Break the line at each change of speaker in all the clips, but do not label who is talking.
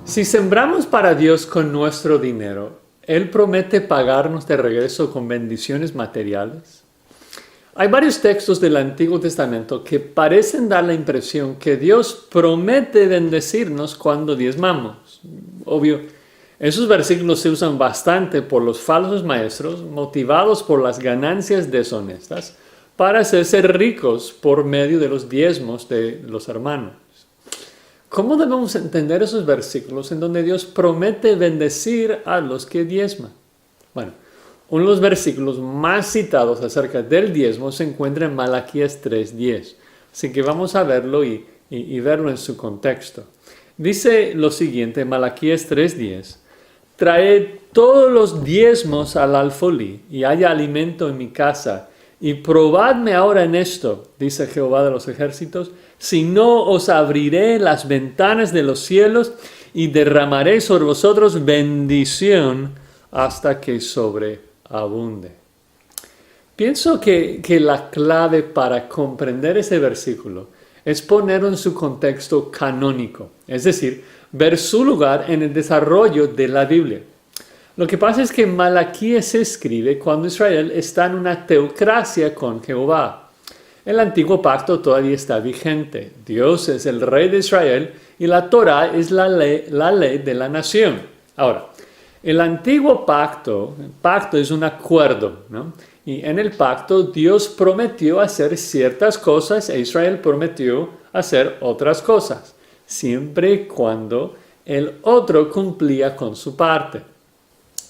Si sembramos para Dios con nuestro dinero, Él promete pagarnos de regreso con bendiciones materiales. Hay varios textos del Antiguo Testamento que parecen dar la impresión que Dios promete bendecirnos cuando diezmamos. Obvio, esos versículos se usan bastante por los falsos maestros, motivados por las ganancias deshonestas, para hacerse ricos por medio de los diezmos de los hermanos. ¿Cómo debemos entender esos versículos en donde Dios promete bendecir a los que diezman? Bueno, uno de los versículos más citados acerca del diezmo se encuentra en Malaquías 3:10. Así que vamos a verlo y verlo en su contexto. Dice lo siguiente, Malaquías 3:10. Traed todos los diezmos al alfolí y haya alimento en mi casa. Y probadme ahora en esto, dice Jehová de los ejércitos, si no os abriré las ventanas de los cielos y derramaré sobre vosotros bendición hasta que sobreabunde. Pienso que la clave para comprender ese versículo es ponerlo en su contexto canónico, es decir, ver su lugar en el desarrollo de la Biblia. Lo que pasa es que Malaquías se escribe cuando Israel está en una teocracia con Jehová. El antiguo pacto todavía está vigente. Dios es el rey de Israel y la Torá es la ley de la nación. Ahora, el antiguo pacto es un acuerdo, ¿no? Y en el pacto Dios prometió hacer ciertas cosas e Israel prometió hacer otras cosas, siempre y cuando el otro cumplía con su parte.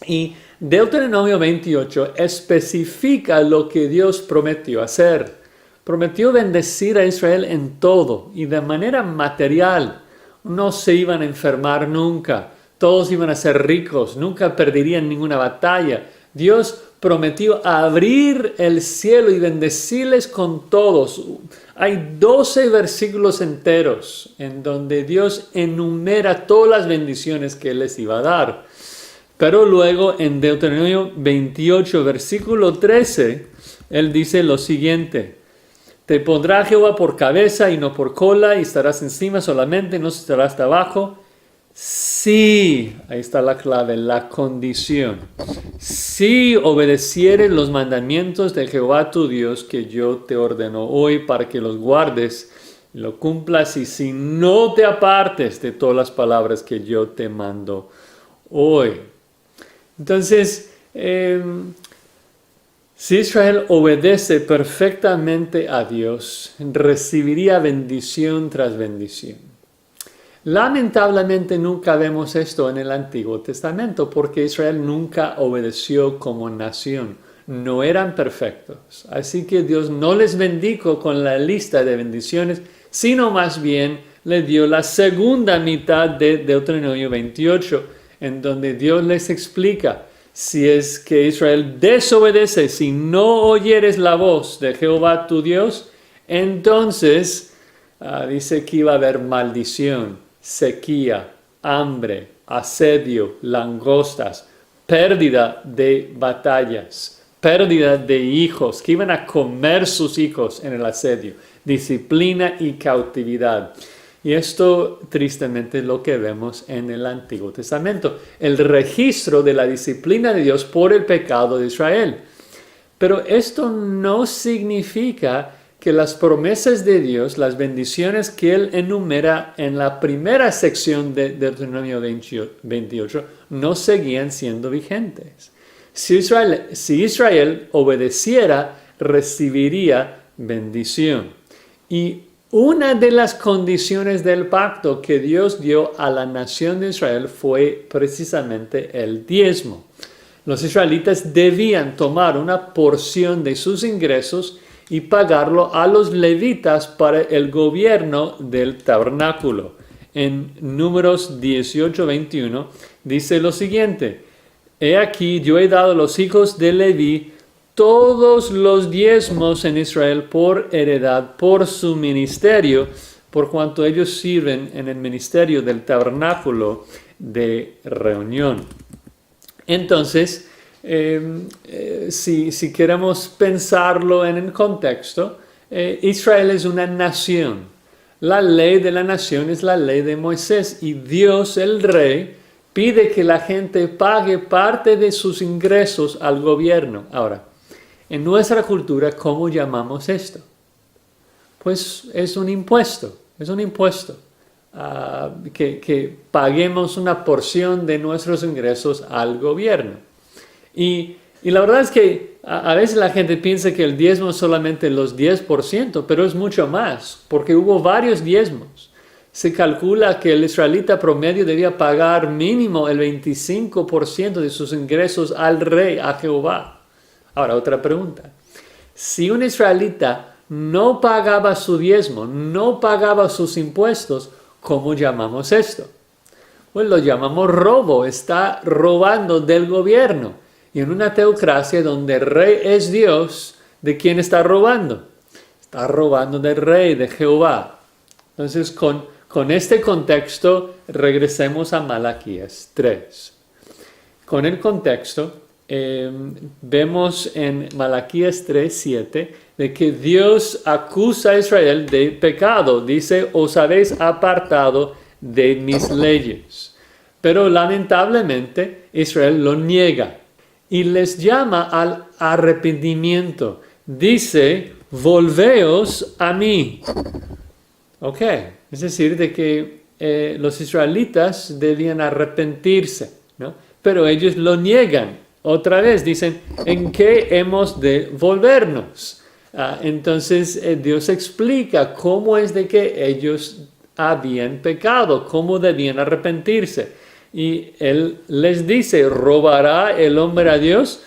Y Deuteronomio 28 especifica lo que Dios prometió hacer. Prometió bendecir a Israel en todo y de manera material. No se iban a enfermar nunca. Todos iban a ser ricos. Nunca perderían ninguna batalla. Dios prometió abrir el cielo y bendecirles con todos. Hay 12 versículos enteros en donde Dios enumera todas las bendiciones que Él les iba a dar. Pero luego en Deuteronomio 28, versículo 13, Él dice lo siguiente. Te pondrá Jehová por cabeza y no por cola, y estarás encima solamente, no estarás abajo. Sí, ahí está la clave, la condición. Si obedecieres los mandamientos de Jehová tu Dios que yo te ordeno hoy para que los guardes y lo cumplas, y si no te apartes de todas las palabras que yo te mando hoy. Entonces, si Israel obedece perfectamente a Dios, recibiría bendición tras bendición. Lamentablemente nunca vemos esto en el Antiguo Testamento porque Israel nunca obedeció como nación. No eran perfectos. Así que Dios no les bendijo con la lista de bendiciones, sino más bien le dio la segunda mitad de Deuteronomio 28, en donde Dios les explica, si es que Israel desobedece, si no oyeres la voz de Jehová tu Dios, entonces dice que iba a haber maldición, sequía, hambre, asedio, langostas, pérdida de batallas, pérdida de hijos, que iban a comer sus hijos en el asedio, disciplina y cautividad. Y esto tristemente es lo que vemos en el Antiguo Testamento, el registro de la disciplina de Dios por el pecado de Israel. Pero esto no significa que las promesas de Dios, las bendiciones que Él enumera en la primera sección de Deuteronomio 28, no seguían siendo vigentes. Si Israel obedeciera, recibiría bendición. Y una de las condiciones del pacto que Dios dio a la nación de Israel fue precisamente el diezmo. Los israelitas debían tomar una porción de sus ingresos y pagarlo a los levitas para el gobierno del tabernáculo. En Números 18:21 dice lo siguiente: He aquí yo he dado a los hijos de Leví todos los diezmos en Israel por heredad, por su ministerio, por cuanto ellos sirven en el ministerio del tabernáculo de reunión. Entonces, si queremos pensarlo en el contexto, Israel es una nación. La ley de la nación es la ley de Moisés y Dios, el rey, pide que la gente pague parte de sus ingresos al gobierno. Ahora, en nuestra cultura, ¿cómo llamamos esto? Pues es un impuesto, que paguemos una porción de nuestros ingresos al gobierno. Y la verdad es que a veces la gente piensa que el diezmo es solamente los 10%, pero es mucho más, porque hubo varios diezmos. Se calcula que el israelita promedio debía pagar mínimo el 25% de sus ingresos al rey, a Jehová. Ahora, otra pregunta. Si un israelita no pagaba su diezmo, no pagaba sus impuestos, ¿cómo llamamos esto? Pues lo llamamos robo, está robando del gobierno. Y en una teocracia donde el rey es Dios, ¿de quién está robando? Está robando del rey, de Jehová. Entonces, con este contexto, regresemos a Malaquías 3. Con el contexto, vemos en Malaquías 3:7 de que Dios acusa a Israel de pecado. Dice, os habéis apartado de mis leyes. Pero lamentablemente Israel lo niega y les llama al arrepentimiento. Dice, volveos a mí. Ok, es decir, de que los israelitas debían arrepentirse, ¿no? Pero ellos lo niegan. Otra vez dicen, ¿en qué hemos de volvernos? Entonces Dios explica cómo es de que ellos habían pecado, cómo debían arrepentirse. Y Él les dice, ¿robará el hombre a Dios?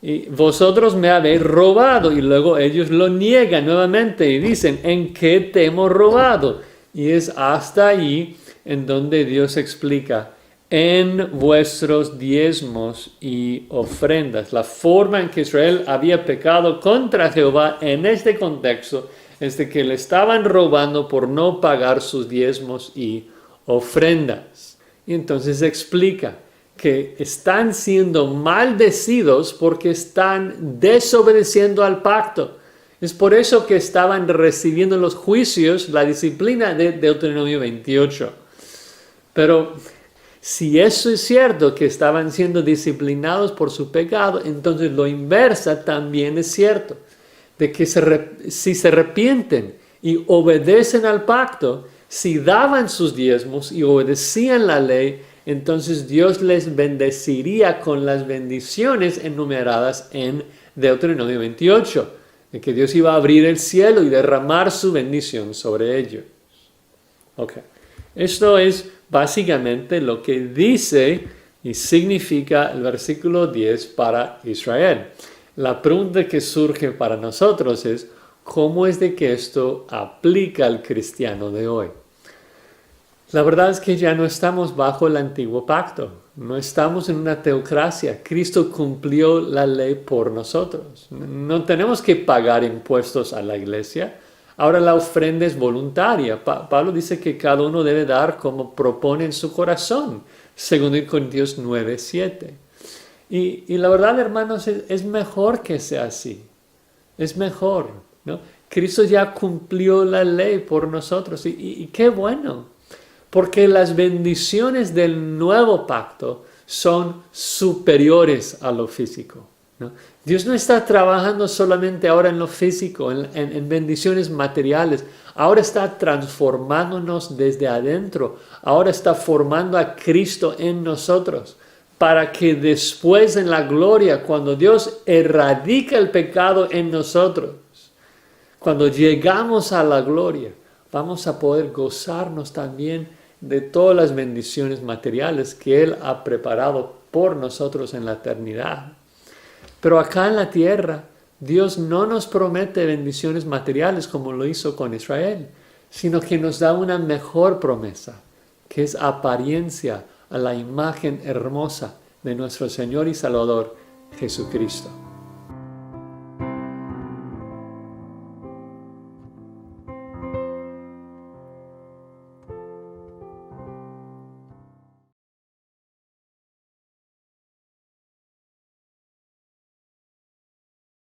Y vosotros me habéis robado. Y luego ellos lo niegan nuevamente y dicen, ¿en qué te hemos robado? Y es hasta ahí en donde Dios explica, en vuestros diezmos y ofrendas. La forma en que Israel había pecado contra Jehová en este contexto es de que le estaban robando por no pagar sus diezmos y ofrendas. Y entonces explica que están siendo maldecidos porque están desobedeciendo al pacto. Es por eso que estaban recibiendo los juicios, la disciplina de Deuteronomio 28. Pero si eso es cierto, que estaban siendo disciplinados por su pecado, entonces lo inversa también es cierto. De que si se arrepienten y obedecen al pacto, si daban sus diezmos y obedecían la ley, entonces Dios les bendeciría con las bendiciones enumeradas en Deuteronomio 28. De que Dios iba a abrir el cielo y derramar su bendición sobre ellos. Ok. Esto es básicamente lo que dice y significa el versículo 10 para Israel. La pregunta que surge para nosotros es, ¿cómo es de que esto aplica al cristiano de hoy? La verdad es que ya no estamos bajo el antiguo pacto, no estamos en una teocracia. Cristo cumplió la ley por nosotros. No tenemos que pagar impuestos a la iglesia. Ahora la ofrenda es voluntaria. Pablo dice que cada uno debe dar como propone en su corazón, según Corintios 9:7. Y la verdad, hermanos, es mejor que sea así. Es mejor, ¿no? Cristo ya cumplió la ley por nosotros y qué bueno. Porque las bendiciones del nuevo pacto son superiores a lo físico, ¿no? Dios no está trabajando solamente ahora en lo físico, en bendiciones materiales. Ahora está transformándonos desde adentro. Ahora está formando a Cristo en nosotros. Para que después en la gloria, cuando Dios erradica el pecado en nosotros, cuando llegamos a la gloria, vamos a poder gozarnos también de todas las bendiciones materiales que Él ha preparado por nosotros en la eternidad. Pero acá en la tierra, Dios no nos promete bendiciones materiales como lo hizo con Israel, sino que nos da una mejor promesa, que es apariencia a la imagen hermosa de nuestro Señor y Salvador Jesucristo.